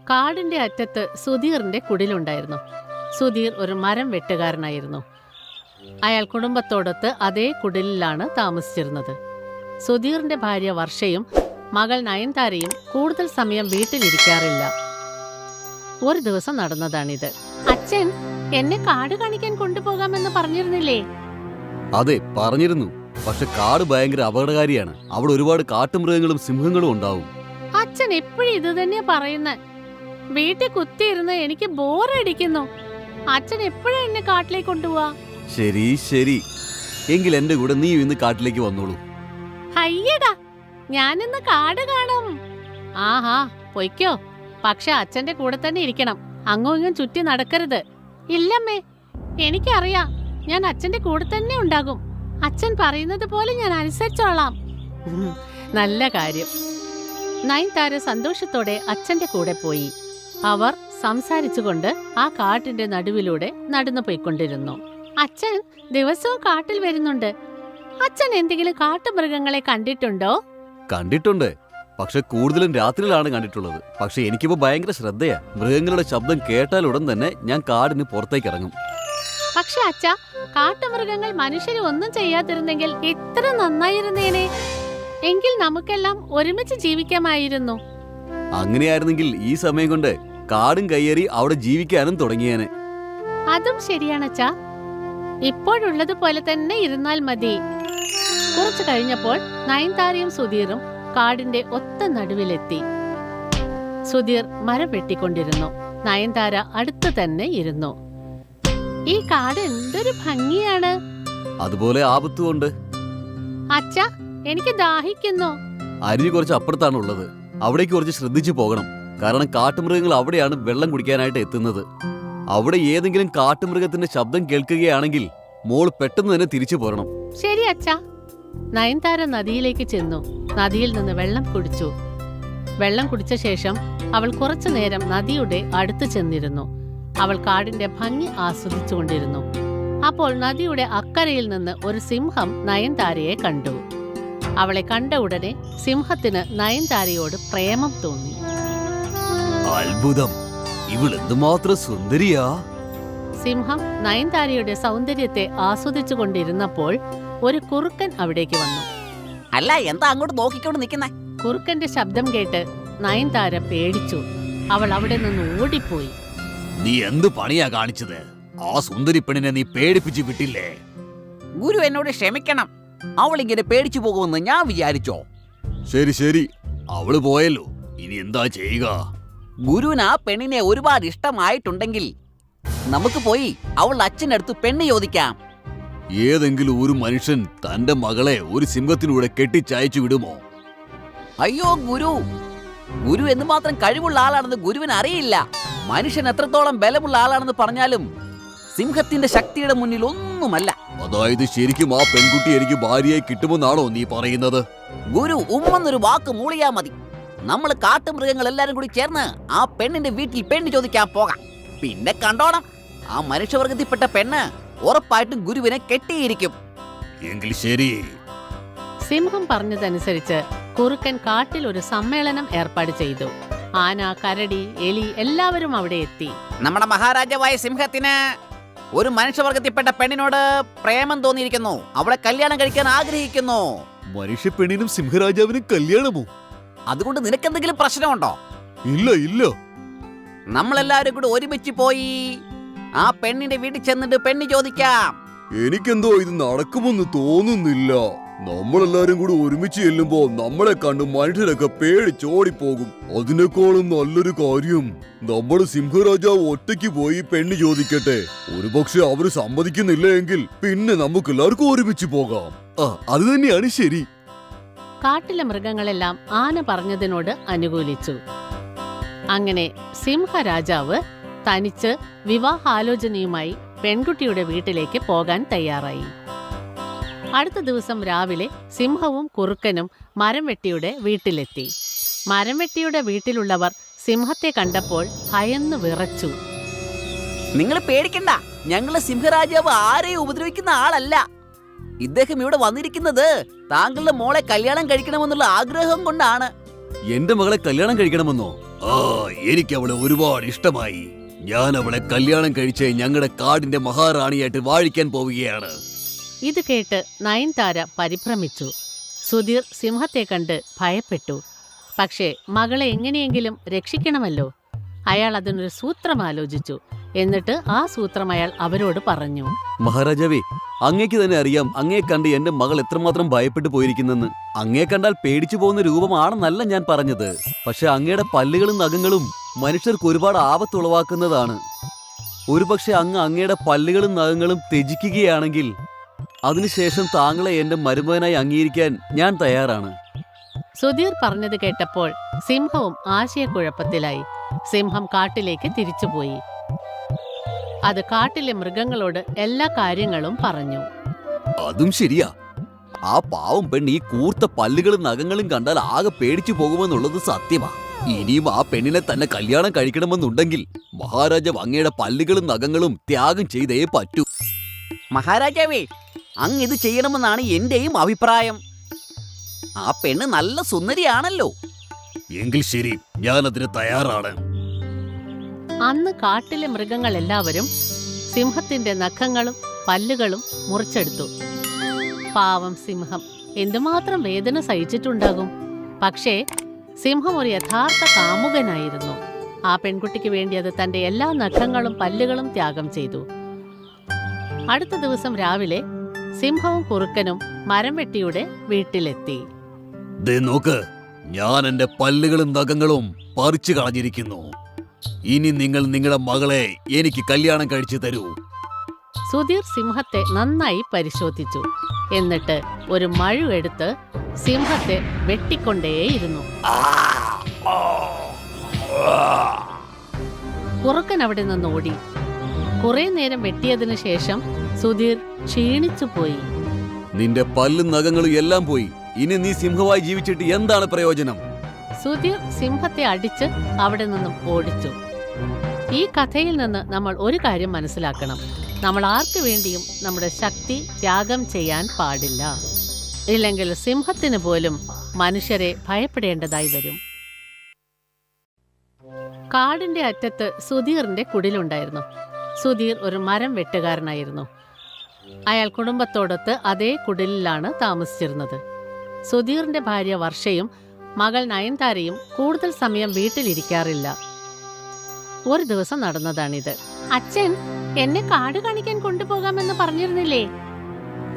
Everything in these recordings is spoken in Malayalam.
കാടിന്റെ അറ്റത്ത് സുധീറിന്റെ കുടിലുണ്ടായിരുന്നു. സുധീർ ഒരു മരം വെട്ടുകാരനായിരുന്നു. അയാൾ കുടുംബത്തോടൊത്ത് അതേ കുടിലിലാണ് താമസിച്ചിരുന്നത്. സുധീറിന്റെ ഭാര്യ വർഷയും മകൾ നയൻതാരയും കൂടുതൽ സമയം വീട്ടിലിരിക്കാറില്ല. ഒരു ദിവസം നടന്നതാണിത്. അച്ഛൻ എന്നെ കാട് കാണിക്കാൻ കൊണ്ടുപോകാമെന്ന് പറഞ്ഞിരുന്നില്ലേ? അതെ, പറഞ്ഞിരുന്നു. പക്ഷെ കാട് ഭയങ്കര അപകടകാരിയാണ്. അവിടെ ഒരുപാട് കാട്ടുമൃഗങ്ങളും സിംഹങ്ങളും ഉണ്ടാവും. അച്ഛൻ എപ്പോഴും ഇത് തന്നെ പറയുന്ന. വീട്ടിൽ കുത്തിയിരുന്ന് എനിക്ക് ബോറടിക്കുന്നു. അച്ഛൻ എപ്പോഴും എന്നെ കാട്ടിലേക്ക് കൊണ്ടുപോവാ? ശരി ശരി, എങ്കിൽ എന്റെ കൂടെ നീ ഇന്ന് കാട്ടിലേക്ക് വന്നോളൂ. അയ്യടാ, ഞാനിന്ന് കാട് കാണും. ആഹാ, പൊയ്ക്കോ. പക്ഷെ അച്ഛന്റെ കൂടെ തന്നെ ഇരിക്കണം. അങ്ങും ഇങ്ങും ചുറ്റി നടക്കരുത്. ഇല്ലമ്മേ, എനിക്കറിയാം. ഞാൻ അച്ഛന്റെ കൂടെ തന്നെ ഉണ്ടാകും. അച്ഛൻ പറയുന്നത് പോലെ ഞാൻ അനുസരിച്ചോളാം. നല്ല കാര്യം. നയൻതാര സന്തോഷത്തോടെ അച്ഛന്റെ കൂടെ പോയി. അവർ സംസാരിച്ചുകൊണ്ട് ആ കാട്ടിന്റെ നടുവിലൂടെ നടന്നു പോയിക്കൊണ്ടിരുന്നു. അച്ഛൻ ദിവസവും കാട്ടിൽ വരുന്നുണ്ട്. അച്ഛൻ എന്തെങ്കിലും കാട്ടുമൃഗങ്ങളെ കണ്ടിട്ടുണ്ടോ? കണ്ടിട്ടുണ്ട്, പക്ഷെ കൂടുതലും രാത്രിയിലാണ് കണ്ടിട്ടുള്ളത്. പക്ഷെ എനിക്കിപ്പോ ഭയങ്കര ശ്രദ്ധയാ. മൃഗങ്ങളുടെ ശബ്ദം കേട്ടാലുടൻ തന്നെ ഞാൻ കാടിന് പുറത്തേക്ക് ഇറങ്ങും. പക്ഷെ അച്ഛാ, കാട്ടുമൃഗങ്ങൾ മനുഷ്യരെ ഒന്നും ചെയ്യാതിരുന്നെങ്കിൽ എത്ര നന്നായിരുന്നേനെ. എങ്കിൽ നമുക്കെല്ലാം ഒരുമിച്ച് ജീവിക്കാമായിരുന്നു. അങ്ങനെയായിരുന്നെങ്കിൽ ഈ സമയം കൊണ്ട് കാടും കയ്യേറി അവിടെ ജീവിക്കാനും തുടങ്ങിയേനെ. അതും ശരിയാണച്ചാ. ഇപ്പോഴുള്ളതുപോലെ തന്നെ ഇരുന്നാൽ മതി. കുറച്ചു കഴിഞ്ഞപ്പോൾ നയൻതാരയും സുധീറും കാടിന്റെ ഒത്ത നടുവിലെത്തി. സുധീർ മരം വെട്ടിക്കൊണ്ടിരുന്നു. നയൻതാര അടുത്തു തന്നെ ഇരുന്നു. ഈ കാട് എന്തൊരു ഭംഗിയാണ്. അതുപോലെ ആപത്തുകൊണ്ട്. അച്ഛാ, എനിക്ക് ദാഹിക്കുന്നു. അരുവി കുറച്ച് അപ്പുറത്താണ് ഉള്ളത്. അവിടേക്ക് കുറച്ച് ശ്രദ്ധിച്ചു പോകണം. കാരണം കാട്ടുമൃഗങ്ങൾ അവിടെയാണ് വെള്ളം കുടിക്കാനായിട്ട് എത്തുന്നത്. അവിടെ ഏതെങ്കിലും കാട്ടുമൃഗത്തിന്റെ ശബ്ദം കേൾക്കുകയാണെങ്കിൽ മോൾ പെട്ടെന്ന് തന്നെ തിരിച്ചു പോരണം. ശരി അച്ഛാ. നയൻതാര നദിയിലേക്ക് ചെന്നു. നദിയിൽ നിന്ന് വെള്ളം കുടിച്ചു. വെള്ളം കുടിച്ച ശേഷം അവൾ കുറച്ചു നേരം നദിയുടെ അടുത്ത് ചെന്നിരുന്നു. അവൾ കാടിന്റെ ഭംഗി ആസ്വദിച്ചുകൊണ്ടിരുന്നു. അപ്പോൾ നദിയുടെ അക്കരയിൽ നിന്ന് ഒരു സിംഹം നയൻതാരയെ കണ്ടു. അവളെ കണ്ട ഉടനെ സിംഹത്തിന് നയൻതാരയോട് പ്രേമം തോന്നി. അത്ഭുതം, ഇവൾ എന്തുമാത്രം സുന്ദരിയാ. സിംഹം നയൻതാരയുടെ സൗന്ദര്യത്തെ ആസ്വദിച്ചുകൊണ്ടിരുന്നപ്പോൾ ഒരു കുറുക്കൻ അവിടേക്ക് വന്നു. അല്ല, എന്താ അങ്ങോട്ട് നോക്കിക്കൊണ്ട് നിൽക്കുന്നേ? കുറുക്കന്റെ ശബ്ദം കേട്ട് നയൻതാര പേടിച്ചു. അവൾ അവിടെ നിന്ന് ഓടിപ്പോയി. നീ എന്ത് പണിയാ കാണിച്ചത്? ആ സുന്ദരി പെണ്ണിനെ നീ പേടിപ്പിച്ചു വിട്ടില്ലേ? ഗുരു എന്നോട് ക്ഷമിക്കണം. അവൾ ഇങ്ങനെ പേടിച്ചു പോകുമെന്ന് ഞാൻ വിചാരിച്ചോ? ശരി ശരി, അവള് പോയല്ലോ, ഇനി എന്താ ചെയ്യുക? ഗുരുവിന് ആ പെണ്ണിനെ ഒരുപാട് ഇഷ്ടമായിട്ടുണ്ടെങ്കിൽ നമുക്ക് പോയി അവളുടെ അച്ഛനടുത്ത് പെണ്ണ് ചോദിക്കാം. ഏതെങ്കിലും ഒരു മനുഷ്യൻ തന്റെ മകളെ ഒരു സിംഹത്തിലൂടെ കെട്ടിച്ചയച്ചു വിടുമോ? അയ്യോ ഗുരു, ഗുരു എന്തുമാത്രം കഴിവുള്ള ആളാണെന്ന് ഗുരുവിന് അറിയില്ല. മനുഷ്യൻ എത്രത്തോളം ബലമുള്ള ആളാണെന്ന് പറഞ്ഞാലും സിംഹത്തിന്റെ ശക്തിയുടെ മുന്നിൽ ഒന്നുമല്ല. അതായത് ശരിക്കും ആ പെൺകുട്ടി എനിക്ക് ഭാര്യയായി കിട്ടുമെന്നാണോ നീ പറയുന്നത്? ഗുരു ഉമ്മെന്നൊരു വാക്ക് മൂളിയാ മതി. നമ്മൾ കാട്ടുമൃഗങ്ങൾ എല്ലാരും കൂടി ചേർന്ന് ആ പെണ്ണിന്റെ വീട്ടിൽ പെണ്ണ് ചോദിക്കാൻ പോകാം. പിന്നെ കണ്ടോണം, ആ മനുഷ്യവർഗത്തിൽപ്പെട്ട പെണ്ണ് ഉറപ്പായിട്ടും ഗുരുവിനെ കെട്ടിയിരിക്കും. എങ്കിൽ ശരി. സിംഹം പറഞ്ഞതനുസരിച്ച് കുറുക്കൻ കാട്ടിൽ ഒരു സമ്മേളനം ഏർപ്പാട് ചെയ്തു. ആന, കരടി, എലി എല്ലാവരും അവിടെ എത്തി. നമ്മുടെ മഹാരാജാവായ സിംഹത്തിന് ഒരു മനുഷ്യവർഗത്തിൽപ്പെട്ട പെണ്ണിനോട് പ്രേമം തോന്നിയിരിക്കുന്നു. അവളെ കല്യാണം കഴിക്കാൻ ആഗ്രഹിക്കുന്നു. മനുഷ്യ പെണ്ണിനും സിംഹരാജാവിനും കല്യാണമോ? അതുകൊണ്ട് നിനക്കെന്തെങ്കിലും പ്രശ്നമുണ്ടോ? ഇല്ല ഇല്ല. നമ്മളെല്ലാവരും കൂടി ഒരുമിച്ച് പോയി ആ പെണ്ണിന്റെ വീട്ടിൽ ചെന്നിട്ട് പെണ്ണ് ചോദിക്കാം. എനിക്കെന്തോ ഇത് നടക്കുമെന്ന് തോന്നുന്നില്ല. നമ്മളെല്ലാരും കൂടി ഒരുമിച്ച് ചെല്ലുമ്പോ നമ്മളെ കണ്ട് മനുഷ്യരൊക്കെ പേടിച്ചോടിപ്പോകും. അതിനേക്കാളും നല്ലൊരു കാര്യം നമ്മുടെ സിംഹരാജാവ് ഒറ്റയ്ക്ക് പോയി പെണ്ണ് ചോദിക്കട്ടെ. ഒരുപക്ഷെ അവര് സമ്മതിക്കുന്നില്ല എങ്കിൽ പിന്നെ നമുക്ക് എല്ലാവർക്കും ഒരുമിച്ച് പോകാം. അത് തന്നെയാണ് ശരി. കാട്ടിലെ മൃഗങ്ങളെല്ലാം ആന പറഞ്ഞതിനോട് അനുകൂലിച്ചു. അങ്ങനെ സിംഹരാജാവ് തനിച്ച് വിവാഹാലോചനയുമായി പെൺകുട്ടിയുടെ വീട്ടിലേക്ക് പോകാൻ തയ്യാറായി. അടുത്ത ദിവസം രാവിലെ സിംഹവും കുറുക്കനും മരംവെട്ടിയുടെ വീട്ടിലെത്തി. മരംവെട്ടിയുടെ വീട്ടിലുള്ളവർ സിംഹത്തെ കണ്ടപ്പോൾ ഭയന്ന് വിറച്ചു. നിങ്ങൾ പേടിക്കണ്ട, ഞങ്ങള് സിംഹരാജാവ് ആരെയും ഉപദ്രവിക്കുന്ന ആളല്ല. ഇദ്ദേഹം ഇവിടെ വന്നിരിക്കുന്നത് താങ്കളുടെ മോളെ കല്യാണം കഴിക്കണമെന്നുള്ള ആഗ്രഹം കൊണ്ടാണ്. എന്റെ മകളെ കല്യാണം കഴിക്കണമെന്നോ? എനിക്ക് അവളെ ഒരുപാട് ഇഷ്ടമായി. ഞാൻ അവളെ കല്യാണം കഴിച്ച് ഞങ്ങളുടെ കാടിന്റെ മഹാറാണിയായിട്ട് വാഴിക്കാൻ പോവുകയാണ്. ഇത് കേട്ട് നയൻതാര പരിഭ്രമിച്ചു. സുധീർ സിംഹത്തെ കണ്ട് ഭയപ്പെട്ടു. പക്ഷേ മകളെ എങ്ങനെയെങ്കിലും രക്ഷിക്കണമല്ലോ. അയാൾ അതിനൊരു സൂത്രം ആലോചിച്ചു. എന്നിട്ട് ആ സൂത്രം അയാൾ അവരോട് പറഞ്ഞു. മഹാരാജാവേ, അങ്ങേക്ക് തന്നെ അറിയാം അങ്ങേ കണ്ട് എന്റെ മകൾ എത്രമാത്രം ഭയപ്പെട്ടു പോയിരിക്കുന്നെന്ന്. അങ്ങേ കണ്ടാൽ പേടിച്ചു പോകുന്ന രൂപമാണെന്നല്ല ഞാൻ പറഞ്ഞത്. പക്ഷെ അങ്ങയുടെ പല്ലുകളും നഖങ്ങളും മനുഷ്യർക്ക് ഒരുപാട് ആപത്തുളവാക്കുന്നതാണ്. ഒരുപക്ഷെ അങ്ങയുടെ പല്ലുകളും നഖങ്ങളും ത്യജിക്കുകയാണെങ്കിൽ അതിനുശേഷം താങ്കളെ എന്റെ മരുമകനായി അംഗീകരിക്കാൻ ഞാൻ തയ്യാറാണ്. സുധീർ പറഞ്ഞത് കേട്ടപ്പോൾ സിംഹവും ആശയക്കുഴപ്പത്തിലായി. സിംഹം കാട്ടിലേക്ക് തിരിച്ചുപോയി. അത് കാട്ടിലെ മൃഗങ്ങളോട് എല്ലാ കാര്യങ്ങളും പറഞ്ഞു. അതും ശരിയാ. ആ പാവം പെണ്ണ് ഈ കൂർത്ത പല്ലുകളും നഖങ്ങളും കണ്ടാൽ ആകെ പേടിച്ചു പോകുമെന്നുള്ളത് സത്യമാ. ഇനിയും ആ പെണ്ണിനെ തന്നെ കല്യാണം കഴിക്കണമെന്നുണ്ടെങ്കിൽ മഹാരാജാവ് അങ്ങയുടെ പല്ലുകളും നഖങ്ങളും ത്യാഗം ചെയ്തേ പറ്റൂ. മഹാരാജാവേ, അങ്ങ് ഇത് ചെയ്യണമെന്നാണ് എന്റെയും അഭിപ്രായം. ആ പെണ്ണ് നല്ല സുന്ദരിയാണല്ലോ. എങ്കിൽ ശരി, ഞാൻ അതിന് തയ്യാറാണ്. അന്ന് കാട്ടിലെ മൃഗങ്ങളെല്ലാവരും സിംഹത്തിന്റെ നഖങ്ങളും പല്ലുകളും മുറിച്ചെടുത്തു. പാവം സിംഹം എന്തുമാത്രം വേദന സഹിച്ചിട്ടുണ്ടാകും. പക്ഷേ സിംഹം ഒരു യഥാർത്ഥ കാമുകനായിരുന്നു. ആ പെൺകുട്ടിക്ക് വേണ്ടി അത് തന്റെ എല്ലാ നഖങ്ങളും പല്ലുകളും ത്യാഗം ചെയ്തു. അടുത്ത ദിവസം രാവിലെ സിംഹവും കുറുക്കനും മരം വെട്ടിയുടെ വീട്ടിലെത്തി. നോക്ക്, ഞാൻ എന്റെ പല്ലുകളും നഖങ്ങളും പറിച്ചു കളഞ്ഞിരിക്കുന്നു. ഇനി നിങ്ങൾ നിങ്ങളുടെ മകളെ എനിക്ക് കല്യാണം കഴിച്ചു തരൂ. സുധീർ സിംഹത്തെ നന്നായി പരിശോധിച്ചു. എന്നിട്ട് ഒരു മഴു എടുത്ത് സിംഹത്തെ വെട്ടിക്കൊണ്ടേയിരുന്നു. കുറുക്കൻ അവിടെ നിന്ന് ഓടി. കുറെ നേരം വെട്ടിയതിനു ശേഷം സുധീർ ക്ഷീണിച്ചുപോയി. നിന്റെ പല്ലും നഖങ്ങളും എല്ലാം പോയി. ഇനി നീ സിംഹമായി ജീവിച്ചിട്ട് എന്താണ് പ്രയോജനം? സുധീർ സിംഹത്തെ അടിച്ച് അവിടെ നിന്നും ഓടിച്ചു. ഈ കഥയിൽ നിന്ന് നമ്മൾ ഒരു കാര്യം മനസ്സിലാക്കണം. നമ്മൾ ആർക്കു വേണ്ടിയും നമ്മുടെ ശക്തി ത്യാഗം ചെയ്യാൻ പാടില്ല. ഇല്ലെങ്കിൽ സിംഹത്തിന് പോലും മനുഷ്യരെ ഭയപ്പെടേണ്ടതായി വരും. കാടിന്റെ അറ്റത്ത് സുധീറിന്റെ കുടിലുണ്ടായിരുന്നു. സുധീർ ഒരു മരം വെട്ടുകാരനായിരുന്നു. അയാൾ കുടുംബത്തോടൊത്ത് അതേ കുടിലിലാണ് താമസിച്ചിരുന്നത്. സുധീറിന്റെ ഭാര്യ വർഷയും മകൾ നയൻതാരയും കൂടുതൽ സമയം വീട്ടിലിരിക്കാറില്ല. ഒരു ദിവസം നടന്നതാണിത്. അച്ഛൻ എന്നെ കാട് കാണിക്കാൻ കൊണ്ടുപോകാമെന്ന് പറഞ്ഞിരുന്നില്ലേ?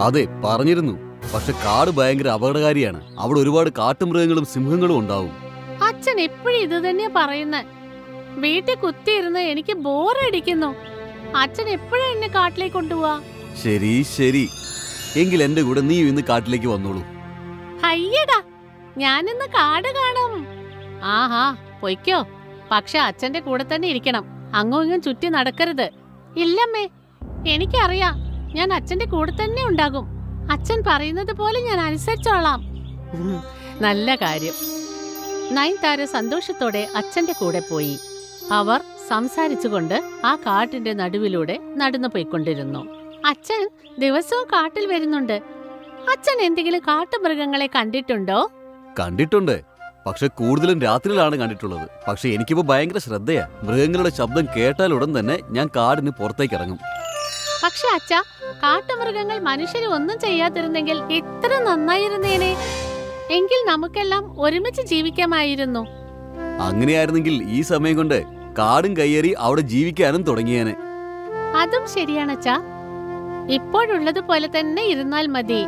അതെ, പറഞ്ഞിരുന്നു. പക്ഷെ കാട് ഭയങ്കര അപകടകാരിയാണ്. അവിടെ ഒരുപാട് കാട്ടുമൃഗങ്ങളും സിംഹങ്ങളും ഉണ്ടാവും. അച്ഛൻ എപ്പോഴും ഇത് തന്നെയാ പറയുന്നത്. വീട്ടിൽ കുത്തിയിരുന്ന് എനിക്ക് ബോറടിക്കുന്നു. അച്ഛൻ എപ്പോഴും എന്നെ കാട്ടിലേക്ക് കൊണ്ടുപോവാ? ശരി ശരി, എങ്കിൽ എന്റെ കൂടെ നീ ഇന്ന് കാട്ടിലേക്ക് വന്നോളൂ. അയ്യടാ, ഞാനിന്ന് കാട് കാണും. ആഹാ, പൊയ്ക്കോ. പക്ഷെ അച്ഛന്റെ കൂടെ തന്നെ ഇരിക്കണം. അങ്ങും ഇങ്ങും ചുറ്റി നടക്കരുത്. ഇല്ലമ്മേ, എനിക്കറിയാം. ഞാൻ അച്ഛന്റെ കൂടെ തന്നെ ഉണ്ടാകും. അച്ഛൻ പറയുന്നത് പോലെ ഞാൻ അനുസരിച്ചോളാം. നല്ല കാര്യം. നയൻതാര സന്തോഷത്തോടെ അച്ഛന്റെ കൂടെ പോയി. അവർ സംസാരിച്ചുകൊണ്ട് ആ കാട്ടിന്റെ നടുവിലൂടെ നടന്നു പോയിക്കൊണ്ടിരുന്നു. അച്ഛൻ ദിവസവും കാട്ടിൽ വരുന്നുണ്ട്. അച്ഛൻ എന്തെങ്കിലും കാട്ടുമൃഗങ്ങളെ കണ്ടിട്ടുണ്ടോ? കണ്ടിട്ടുണ്ട്, പക്ഷെ കൂടുതലും രാത്രിയിലാണ് കണ്ടിട്ടുള്ളത്. പക്ഷെ എനിക്കിപ്പോ ഭയങ്കര ശ്രദ്ധയാ. മൃഗങ്ങളുടെ ശബ്ദം കേട്ടാൽ ഉടൻ തന്നെ ഞാൻ കാടിന് പുറത്തേക്ക് ഇറങ്ങും. പക്ഷെ അച്ഛാ, കാട്ടുമൃഗങ്ങൾ മനുഷ്യരെ ഒന്നും ചെയ്യാതിരുന്നെങ്കിൽ എത്ര നന്നായിരുന്നേനെ. എങ്കിൽ നമുക്കെല്ലാം ഒരുമിച്ച് ജീവിക്കാമായിരുന്നു. അങ്ങനെയായിരുന്നെങ്കിൽ ഈ സമയം കൊണ്ട് കാടും കയ്യേറി അവിടെ ജീവിക്കാനും തുടങ്ങിയേനെ. അതും ശരിയാണച്ചാ. ഇപ്പോഴുള്ളതുപോലെ തന്നെ ഇരുന്നാൽ മതി.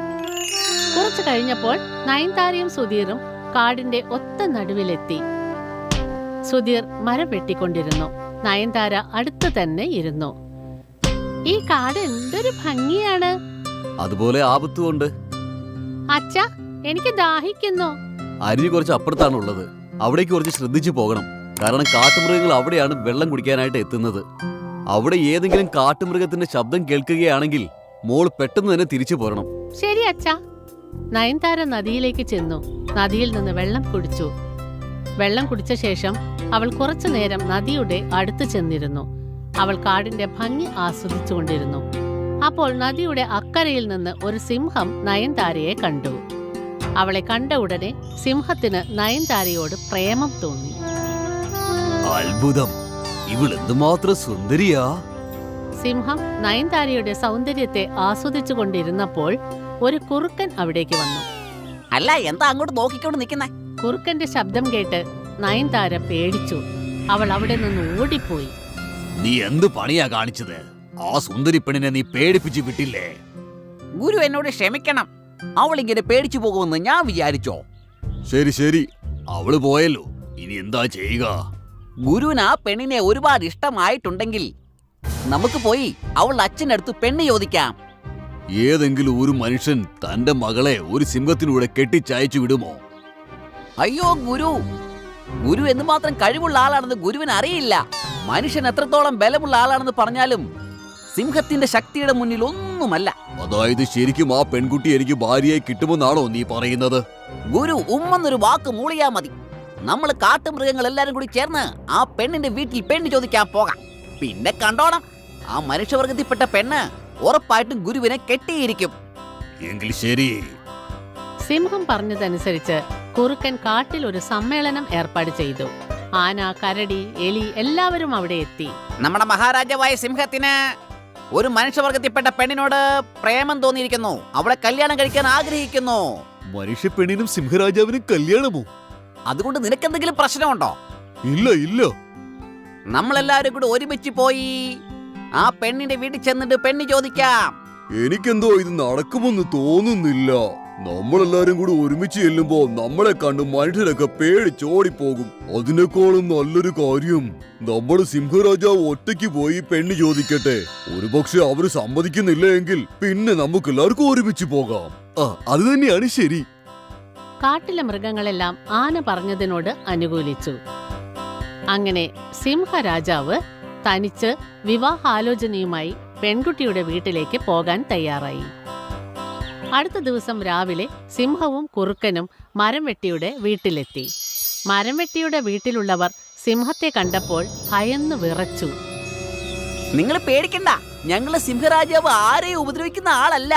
കുറച്ചു കഴിഞ്ഞപ്പോൾ നയൻതാരയും സുധീറും കാടിന്റെ ഒത്ത നടുവിലെത്തി. സുധീർ മരം വെട്ടിക്കൊണ്ടിരുന്നു. നയൻതാര അടുത്തു തന്നെ ഇരുന്നു. ഈ കാട് എന്തൊരു ഭംഗിയാണ്. അതുപോലെ ആപത്തുകൊണ്ട്. അച്ഛാ, എനിക്ക് ദാഹിക്കുന്നു. അരുവി കുറച്ച് അപ്പുറത്താണുള്ളത്. അവിടേക്ക് കുറച്ച് ശ്രദ്ധിച്ചു പോകണം. കാരണം കാട്ടുമൃഗങ്ങൾ അവിടെയാണ് വെള്ളം കുടിക്കാനായിട്ട് എത്തുന്നത്. അവിടെ ഏതെങ്കിലും കാട്ടുമൃഗത്തിന്റെ ശബ്ദം കേൾക്കുകയാണെങ്കിൽ മോൾ പെട്ടെന്ന് തന്നെ തിരിച്ചു പോരണം. ശരി അച്ഛാ. നയൻതാര നദിയിലേക്ക് ചെന്നു. നദിയിൽ നിന്ന് വെള്ളം കുടിച്ചു. വെള്ളം കുടിച്ച ശേഷം അവൾ കുറച്ചു നേരം നദിയുടെ അടുത്ത് ചെന്നിരുന്നു. അവൾ കാടിന്റെ ഭംഗി ആസ്വദിച്ചുകൊണ്ടിരുന്നു. അപ്പോൾ നദിയുടെ അക്കരയിൽ നിന്ന് ഒരു സിംഹം നയൻതാരയെ കണ്ടു. അവളെ കണ്ട ഉടനെ സിംഹത്തിന് നയൻതാരയോട് പ്രേമം തോന്നി. അത്ഭുതം, ഇവൾ എന്തുമാത്രം സുന്ദരിയാ. സിംഹം നയൻതാരയുടെ സൗന്ദര്യത്തെ ആസ്വദിച്ചു കൊണ്ടിരുന്നപ്പോൾ ഒരു കുറുക്കൻ അവിടേക്ക് വന്നു. അല്ല, എന്താ അങ്ങോട്ട് നോക്കിക്കൊണ്ട് നിൽക്കുന്നേ? കുറുക്കന്റെ ശബ്ദം കേട്ട് നയൻതാര പേടിച്ചു. അവൾ അവിടെ നിന്ന് ഓടിപ്പോയി. നീ എന്ത് പണിയാ കാണിച്ചത്? ആ സുന്ദരി പെണ്ണിനെ നീ പേടിപ്പിച്ചു വിട്ടില്ലേ? ഗുരു എന്നോട് ക്ഷമിക്കണം. അവൾ ഇങ്ങനെ പേടിച്ചു പോകുമെന്ന് ഞാൻ വിചാരിച്ചോ? ശരി ശരി, അവള് പോയല്ലോ, ഇനി എന്താ ചെയ്യുക? ഗുരുവിന് ആ പെണ്ണിനെ ഒരുപാട് ഇഷ്ടമായിട്ടുണ്ടെങ്കിൽ നമുക്ക് പോയി അവളുടെ അച്ഛനടുത്ത് പെണ്ണ് ചോദിക്കാം. ഏതെങ്കിലും ഒരു മനുഷ്യൻ തന്റെ മകളെ ഒരു സിംഹത്തിലൂടെ കെട്ടിച്ചയച്ചു വിടുമോ? അയ്യോ ഗുരു എന്തുമാത്രം കഴിവുള്ള ആളാണെന്ന് ഗുരുവിന് അറിയില്ല. മനുഷ്യൻ എത്രത്തോളം ബലമുള്ള ആളാണെന്ന് പറഞ്ഞാലും സിംഹത്തിന്റെ ശക്തിയുടെ മുന്നിൽ ഒന്നുമല്ല. അതായത് ശരിക്കും ആ പെൺകുട്ടി എനിക്ക് ഭാര്യയായി കിട്ടുമെന്നാണോ നീ പറയുന്നത്? ഗുരു ഉമ്മെന്നൊരു വാക്ക് മൂളിയാ മതി. നമ്മൾ കാട്ടുമൃഗങ്ങൾ എല്ലാരും കൂടി ചേർന്ന് ആ പെണ്ണിന്റെ വീട്ടിൽ പെണ്ണ് ചോദിക്കാൻ പോകാം. പിന്നെ കണ്ടോണം, ആ മനുഷ്യവർഗത്തിൽപ്പെട്ട പെണ്ണ് ഉറപ്പായിട്ടും ഗുരുവിനെ കെട്ടിയിരിക്കും. എങ്കിൽ ശരി. സിംഹം പറഞ്ഞതനുസരിച്ച് കുറുക്കൻ കാട്ടിൽ ഒരു സമ്മേളനം ഏർപ്പാട് ചെയ്തു. ആന, കരടി, എലി എല്ലാവരും അവിടെ എത്തി. നമ്മുടെ മഹാരാജാവായ സിംഹത്തിന് ഒരു മനുഷ്യവർഗത്തിൽപ്പെട്ട പെണ്ണിനോട് പ്രേമം തോന്നിയിരിക്കുന്നു. അവളെ കല്യാണം കഴിക്കാൻ ആഗ്രഹിക്കുന്നു. മനുഷ്യ പെണ്ണിനും സിംഹരാജാവിനും കല്യാണമോ? അതുകൊണ്ട് നിനക്കെന്തെങ്കിലും പ്രശ്നമുണ്ടോ? ഇല്ല ഇല്ല. നമ്മളെല്ലാവരും കൂടി ഒരുമിച്ച് പോയി ആ പെണ്ണിന്റെ വീട്ടിൽ ചെന്നിട്ട് പെണ്ണ് ചോദിക്കാം. എനിക്കെന്തോ ഇത് നടക്കുമെന്ന് തോന്നുന്നില്ല. നമ്മളെല്ലാരും കൂടി ഒരുമിച്ച് ചെല്ലുമ്പോ നമ്മളെ കണ്ട് മനുഷ്യരൊക്കെ പേടിച്ചോടിപ്പോകും. അതിനേക്കാളും നല്ലൊരു കാര്യം, നമ്മുടെ സിംഹരാജാവ് ഒറ്റയ്ക്ക് പോയി പെണ്ണ് ചോദിക്കട്ടെ. ഒരുപക്ഷെ അവര് സമ്മതിക്കുന്നില്ല എങ്കിൽ പിന്നെ നമുക്ക് എല്ലാവർക്കും ഒരുമിച്ച് പോകാം. അത് തന്നെയാണ് ശരി. കാട്ടിലെ മൃഗങ്ങളെല്ലാം ആന പറഞ്ഞതിനോട് അനുകൂലിച്ചു. അങ്ങനെ സിംഹരാജാവ് തനിച്ച് വിവാഹാലോചനയുമായി പെൺകുട്ടിയുടെ വീട്ടിലേക്ക് പോകാൻ തയ്യാറായി. അടുത്ത ദിവസം രാവിലെ സിംഹവും കുറുക്കനും മരംവെട്ടിയുടെ വീട്ടിലെത്തി. മരംവെട്ടിയുടെ വീട്ടിലുള്ളവർ സിംഹത്തെ കണ്ടപ്പോൾ ഭയന്നു വിറച്ചു. നിങ്ങൾ പേടിക്കണ്ട, ഞങ്ങള് സിംഹരാജാവ് ആരെയും ഉപദ്രവിക്കുന്ന ആളല്ല.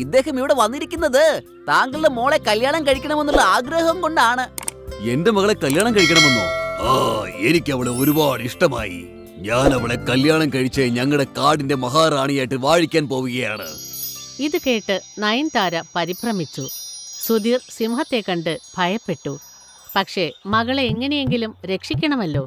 ഇദ്ദേഹം ഇവിടെ വന്നിരിക്കുന്നത് താങ്കളുടെ മോളെ കല്യാണം കഴിക്കണമെന്നുള്ള ആഗ്രഹം കൊണ്ടാണ്. എന്റെ മകളെ കല്യാണം കഴിക്കണമെന്നോ? എനിക്ക് അവളെ ഒരുപാട് ഇഷ്ടമായി. ഞാൻ അവളെ കല്യാണം കഴിച്ച് ഞങ്ങളുടെ കാടിന്റെ മഹാറാണിയായിട്ട് വാഴിക്കാൻ പോവുകയാണ്. ഇത് കേട്ട് നയൻതാര പരിഭ്രമിച്ചു. സുധീർ സിംഹത്തെ കണ്ട് ഭയപ്പെട്ടു. പക്ഷേ മകളെ എങ്ങനെയെങ്കിലും രക്ഷിക്കണമല്ലോ.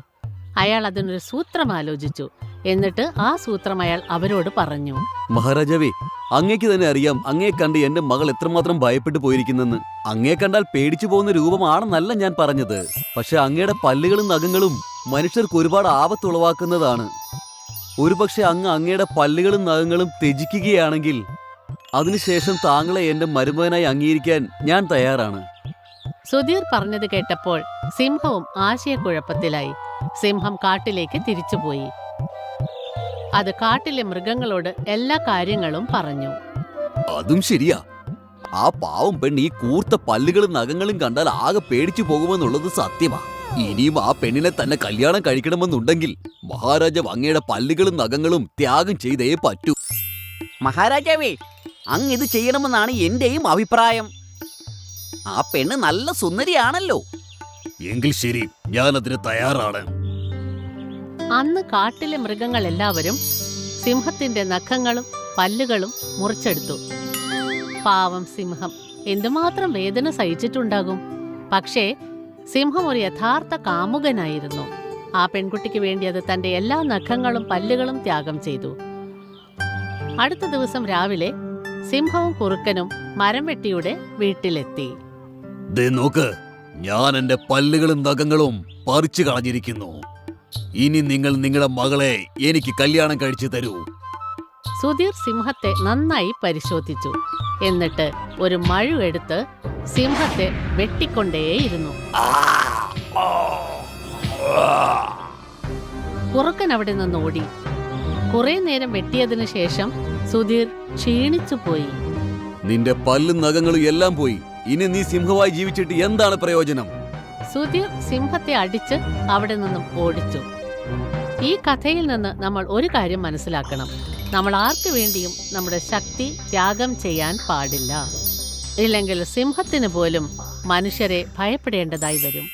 അയാൾ അതിനൊരു സൂത്രം ആലോചിച്ചു. എന്നിട്ട് ആ സൂത്രം അയാൾ അവരോട് പറഞ്ഞു. മഹാരാജാവേ, അങ്ങേക്ക് തന്നെ അറിയാം അങ്ങേ കണ്ട് എന്റെ മകൾ എത്രമാത്രം ഭയപ്പെട്ടു പോയിരിക്കുന്നെന്ന്. അങ്ങേ കണ്ടാൽ പേടിച്ചു പോകുന്ന രൂപമാണെന്നല്ല ഞാൻ പറഞ്ഞത്. പക്ഷെ അങ്ങയുടെ പല്ലുകളും നഖങ്ങളും മനുഷ്യർക്ക് ഒരുപാട് ആപത്തുളവാക്കുന്നതാണ്. ഒരുപക്ഷെ അങ്ങയുടെ പല്ലുകളും നഖങ്ങളും ത്യജിക്കുകയാണെങ്കിൽ അതിനുശേഷം താങ്കളെ എന്റെ മരുമകനായി അംഗീകരിക്കാൻ ഞാൻ തയ്യാറാണ്. സുധീർ പറഞ്ഞത് കേട്ടപ്പോൾ സിംഹവും ആശയക്കുഴപ്പത്തിലായി. സിംഹം കാട്ടിലേക്ക് തിരിച്ചുപോയി. അത് കാട്ടിലെ മൃഗങ്ങളോട് എല്ലാ കാര്യങ്ങളും പറഞ്ഞു. അതും ശരിയാ. ആ പാവം പെണ്ണ് ഈ കൂർത്ത പല്ലുകളും നഖങ്ങളും കണ്ടാൽ ആകെ പേടിച്ചു പോകുമെന്നുള്ളത് സത്യമാ. ഇനിയും ആ പെണ്ണിനെ തന്നെ കല്യാണം കഴിക്കണമെന്നുണ്ടെങ്കിൽ മഹാരാജാവ് അങ്ങയുടെ പല്ലുകളും നഖങ്ങളും ത്യാഗം ചെയ്തേ പറ്റൂ. മഹാരാജാവേ, അങ്ങ് ഇത് ചെയ്യണമെന്നാണ് എന്റെയും അഭിപ്രായം. ആ പെണ്ണ് നല്ല സുന്ദരിയാണല്ലോ. എങ്കിൽ ശരി, ഞാൻ അതിന് തയ്യാറാണ്. അന്ന് കാട്ടിലെ മൃഗങ്ങൾ എല്ലാവരും സിംഹത്തിന്റെ നഖങ്ങളും പല്ലുകളും മുറിച്ചെടുത്തു. പാവം സിംഹം എന്തുമാത്രം വേദന സഹിച്ചിട്ടുണ്ടാകും. പക്ഷേ സിംഹം ഒരു യഥാർത്ഥ കാമുകനായിരുന്നു. ആ പെൺകുട്ടിക്ക് വേണ്ടി അത് തന്റെ എല്ലാ നഖങ്ങളും പല്ലുകളും ത്യാഗം ചെയ്തു. അടുത്ത ദിവസം രാവിലെ സിംഹവും കുറുക്കനും മരംവെട്ടിയുടെ വീട്ടിലെത്തി. നോക്ക്, ഞാൻ എന്റെ പല്ലുകളും നഖങ്ങളും പറിച്ചു കളഞ്ഞിരിക്കുന്നു. ഇനി നിങ്ങൾ നിങ്ങളുടെ മകളെ എനിക്ക് കല്യാണം കഴിച്ചു തരൂ. സുധീർ സിംഹത്തെ നന്നായി പരിശോധിച്ചു. എന്നിട്ട് ഒരു മഴു എടുത്ത് സിംഹത്തെ വെട്ടിക്കൊണ്ടേയിരുന്നു. കുറുക്കൻ അവിടെ നിന്ന് ഓടി. കുറെ നേരം വെട്ടിയതിനു ശേഷം സുധീർ ക്ഷീണിച്ചു പോയി. നിന്റെ പല്ലും നഖങ്ങളും എല്ലാം പോയി. ഇനി നീ സിംഹമായി ജീവിച്ചിട്ട് എന്താണ് പ്രയോജനം? സുധീർ സിംഹത്തെ അടിച്ച് അവിടെ നിന്നും ഓടിച്ചു. ഈ കഥയിൽ നിന്ന് നമ്മൾ ഒരു കാര്യം മനസ്സിലാക്കണം. നമ്മൾ ആർക്കു വേണ്ടിയും നമ്മുടെ ശക്തി ത്യാഗം ചെയ്യാൻ പാടില്ല. ഇല്ലെങ്കിൽ സിംഹത്തിന് പോലും മനുഷ്യരെ ഭയപ്പെടേണ്ടതായി വരും.